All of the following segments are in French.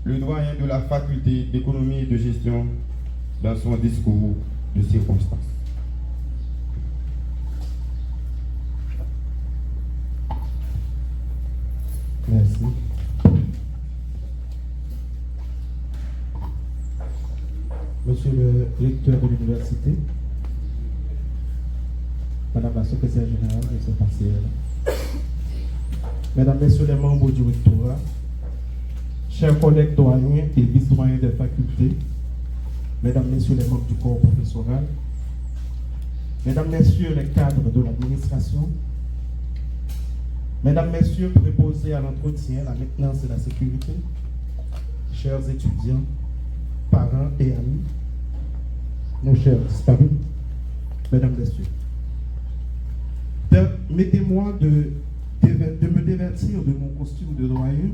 le doyen de la faculté d'économie et de gestion dans son discours de circonstance. Merci. Monsieur le recteur de l'université, Madame la secrétaire générale de ce partiel, Mesdames, Messieurs les membres du rectorat, chers collègues doyens et vice-doyens des facultés, Mesdames, Messieurs les membres du corps professoral, Mesdames, Messieurs les cadres de l'administration, Mesdames, Messieurs préposés à l'entretien, la maintenance et la sécurité, chers étudiants, parents et amis, nos chers disparus, Mesdames, Messieurs, permettez-moi de me dévertir de mon costume de doyen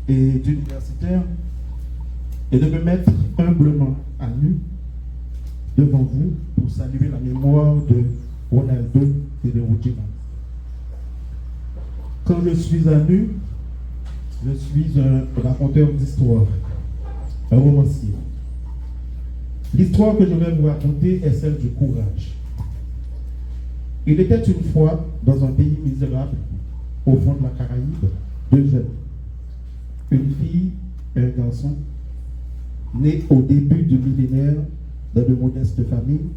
et d'universitaire et de me mettre humblement à nu devant vous pour saluer la mémoire de Ronaldo et de Ruggiero. Quand je suis à nu, je suis un raconteur d'histoire, un romancier. L'histoire que je vais vous raconter est celle du courage. Il était une fois, dans un pays misérable, au fond de la Caraïbe, deux jeunes, une fille et un garçon, nés au début du millénaire dans de modestes familles.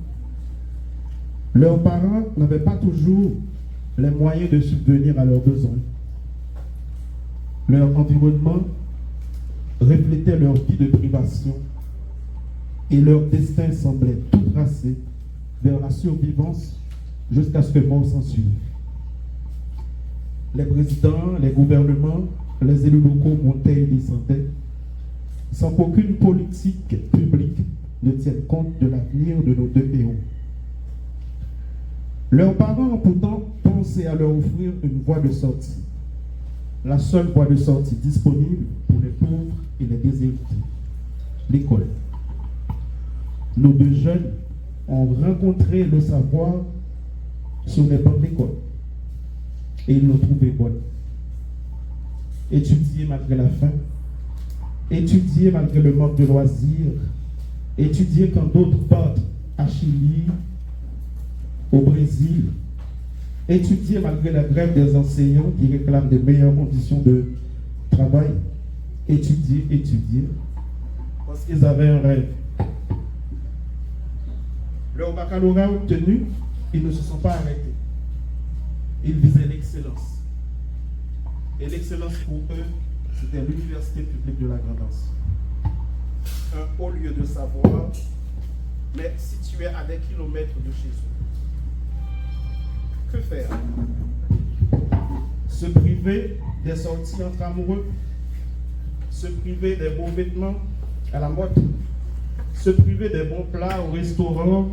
Leurs parents n'avaient pas toujours les moyens de subvenir à leurs besoins. Leur environnement reflétait leur vie de privation et leur destin semblait tout tracé vers la survivance jusqu'à ce que mort s'en suive. Les présidents, les gouvernements, les élus locaux montaient et descendaient sans qu'aucune politique publique ne tienne compte de l'avenir de nos deux héros. Leurs parents ont pourtant pensé à leur offrir une voie de sortie, la seule voie de sortie disponible pour les pauvres et les déshérités, l'école. Nos deux jeunes ont rencontré le savoir sur les bancs d'école et ils l'ont trouvé bonne. Étudier malgré la faim, étudier malgré le manque de loisirs, étudier quand d'autres partent à Chili, au Brésil, étudier malgré la grève des enseignants qui réclament de meilleures conditions de travail, étudier, parce qu'ils avaient un rêve. Leur baccalauréat obtenu, ils ne se sont pas arrêtés. Ils visaient l'excellence. Et l'excellence pour eux, c'était l'université publique de la Grand'Anse. Un haut lieu de savoir, mais situé à des kilomètres de chez eux. Que faire? Se priver des sorties entre amoureux, se priver des beaux vêtements à la mode, se priver des bons plats au restaurant,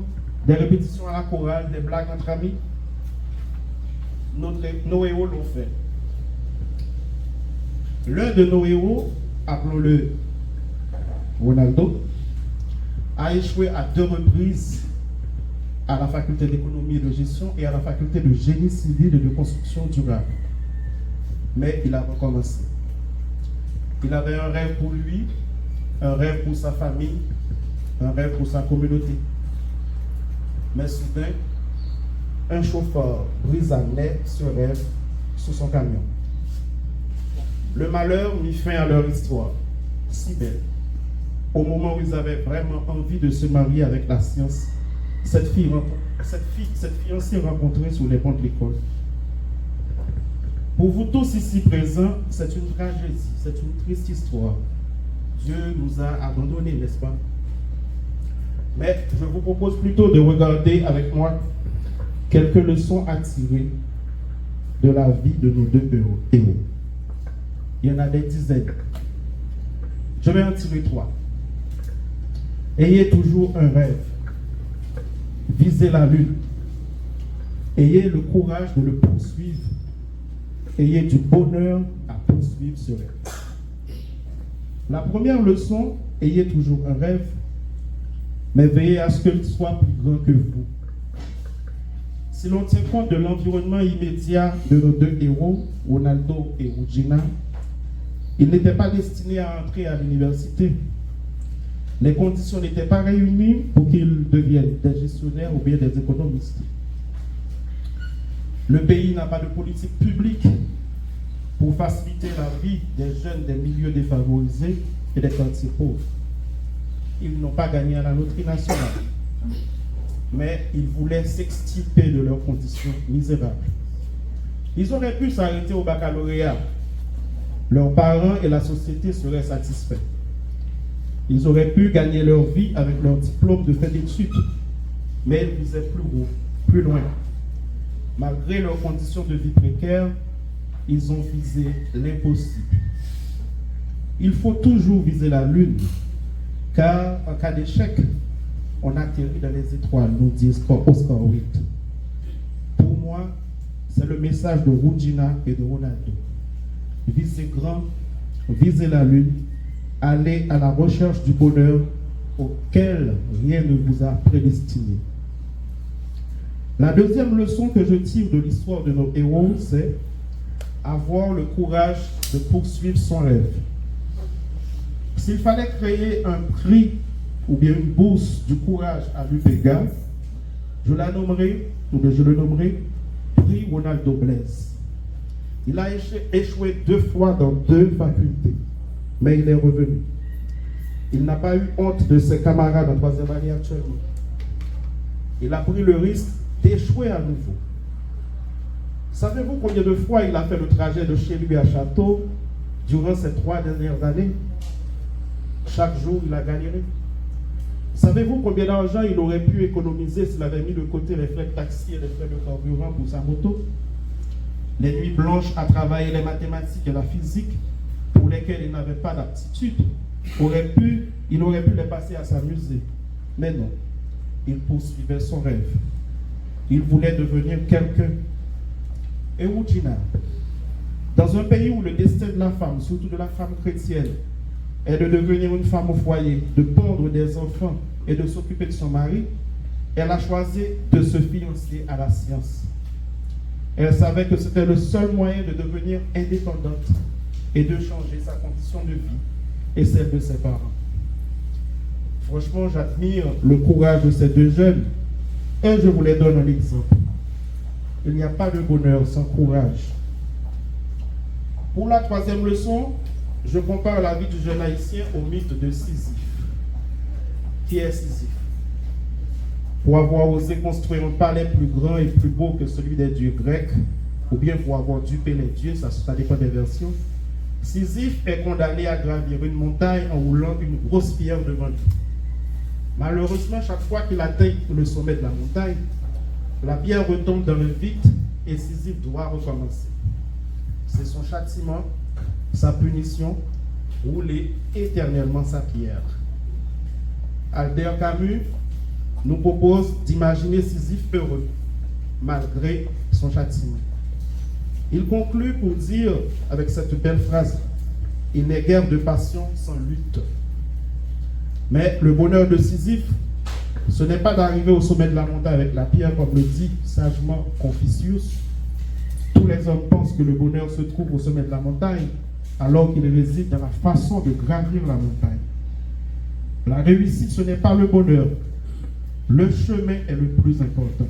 des répétitions à la chorale, des blagues entre amis. Nos héros l'ont fait. L'un de nos héros, appelons-le Ronaldo, a échoué à 2 reprises à la faculté d'économie et de gestion et à la faculté de génie civil et de construction durable. Mais il a recommencé. Il avait un rêve pour lui, un rêve pour sa famille, un rêve pour sa communauté. Mais soudain, un chauffeur brisa net ce rêve sous son camion. Le malheur mit fin à leur histoire, si belle. Au moment où ils avaient vraiment envie de se marier avec la science, cette fiancée rencontrée sur les bancs de l'école. Pour vous tous ici présents, c'est une tragédie, c'est une triste histoire. Dieu nous a abandonnés, n'est-ce pas? Mais je vous propose plutôt de regarder avec moi quelques leçons à tirer de la vie de nos deux héros. Il y en a des dizaines. Je vais en tirer 3. Ayez toujours un rêve. Visez la lune. Ayez le courage de le poursuivre. Ayez du bonheur à poursuivre ce rêve. La première leçon, ayez toujours un rêve, mais veillez à ce qu'il soit plus grand que vous. Si l'on tient compte de l'environnement immédiat de nos deux héros, Ronaldo et Ruggiero, Il n'était pas destiné à entrer à l'université. Les conditions n'étaient pas réunies pour qu'ils deviennent des gestionnaires ou bien des économistes. Le pays n'a pas de politique publique pour faciliter la vie des jeunes des milieux défavorisés et des quartiers pauvres. Ils n'ont pas gagné à la loterie nationale, mais ils voulaient s'extirper de leurs conditions misérables. Ils auraient pu s'arrêter au baccalauréat. Leurs parents et la société seraient satisfaits. Ils auraient pu gagner leur vie avec leur diplôme de fin d'études, mais ils visaient plus haut, plus loin. Malgré leurs conditions de vie précaires, ils ont visé l'impossible. Il faut toujours viser la lune, car en cas d'échec, on atterrit dans les étoiles, nous dit Oscar Wilde. Pour moi, c'est le message de Rudina et de Ronaldo. Visez grand, visez la lune, allez à la recherche du bonheur auquel rien ne vous a prédestiné. La deuxième leçon que je tire de l'histoire de nos héros, c'est avoir le courage de poursuivre son rêve. S'il fallait créer un prix ou bien une bourse du courage à l'UPEGA, je le nommerai prix Ronaldo Blaise. Il a échoué 2 fois dans 2 facultés, mais il est revenu. Il n'a pas eu honte de ses camarades en 3e année actuellement. Il a pris le risque d'échouer à nouveau. Savez-vous combien de fois il a fait le trajet de chez lui à Château durant ces 3 dernières années? Chaque jour, il a galéré. Savez-vous combien d'argent il aurait pu économiser s'il avait mis de côté les frais de taxi et les frais de carburant pour sa moto? Les nuits blanches à travailler les mathématiques et la physique pour lesquelles il n'avait pas d'aptitude, il aurait pu les passer à s'amuser. Mais non, il poursuivait son rêve. Il voulait devenir quelqu'un. Et Rudina, dans un pays où le destin de la femme, surtout de la femme chrétienne, est de devenir une femme au foyer, de pondre des enfants et de s'occuper de son mari, elle a choisi de se fiancer à la science. Elle savait que c'était le seul moyen de devenir indépendante et de changer sa condition de vie et celle de ses parents. Franchement, j'admire le courage de ces 2 jeunes et je vous les donne un exemple. Il n'y a pas de bonheur sans courage. Pour la 3e leçon, je compare la vie du jeune haïtien au mythe de Sisyphe. Qui est Sisyphe? Pour avoir osé construire un palais plus grand et plus beau que celui des dieux grecs, ou bien pour avoir dupé les dieux, ça dépend des versions, Sisyphe est condamné à gravir une montagne en roulant une grosse pierre devant lui. Malheureusement, chaque fois qu'il atteint le sommet de la montagne, la pierre retombe dans le vide et Sisyphe doit recommencer. C'est son châtiment, sa punition, rouler éternellement sa pierre. Albert Camus nous propose d'imaginer Sisyphe heureux, malgré son châtiment. Il conclut pour dire, avec cette belle phrase, « Il n'est guère de passion sans lutte ». Mais le bonheur de Sisyphe, ce n'est pas d'arriver au sommet de la montagne avec la pierre, comme le dit sagement Confucius. Tous les hommes pensent que le bonheur se trouve au sommet de la montagne, alors qu'il réside dans la façon de gravir la montagne. La réussite, ce n'est pas le bonheur. Le chemin est le plus important.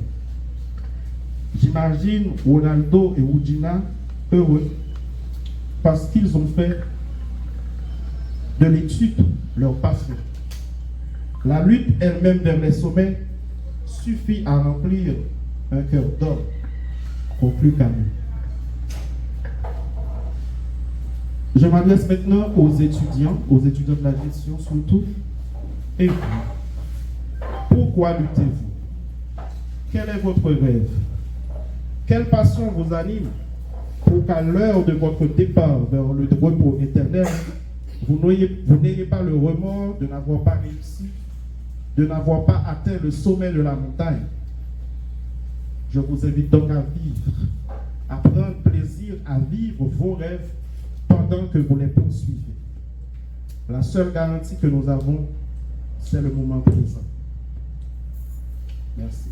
J'imagine Ronaldo et Rudina heureux parce qu'ils ont fait de l'étude leur passion. La lutte elle-même vers les sommets suffit à remplir un cœur d'homme, conclut Camus. Je m'adresse maintenant aux étudiants de la gestion surtout. Et vous, pourquoi luttez-vous? Quel est votre rêve? Quelle passion vous anime pour qu'à l'heure de votre départ vers le repos éternel, vous n'ayez pas le remords de n'avoir pas réussi, de n'avoir pas atteint le sommet de la montagne? Je vous invite donc à vivre, à prendre plaisir à vivre vos rêves pendant que vous les poursuivez. La seule garantie que nous avons, c'est le moment présent. Merci.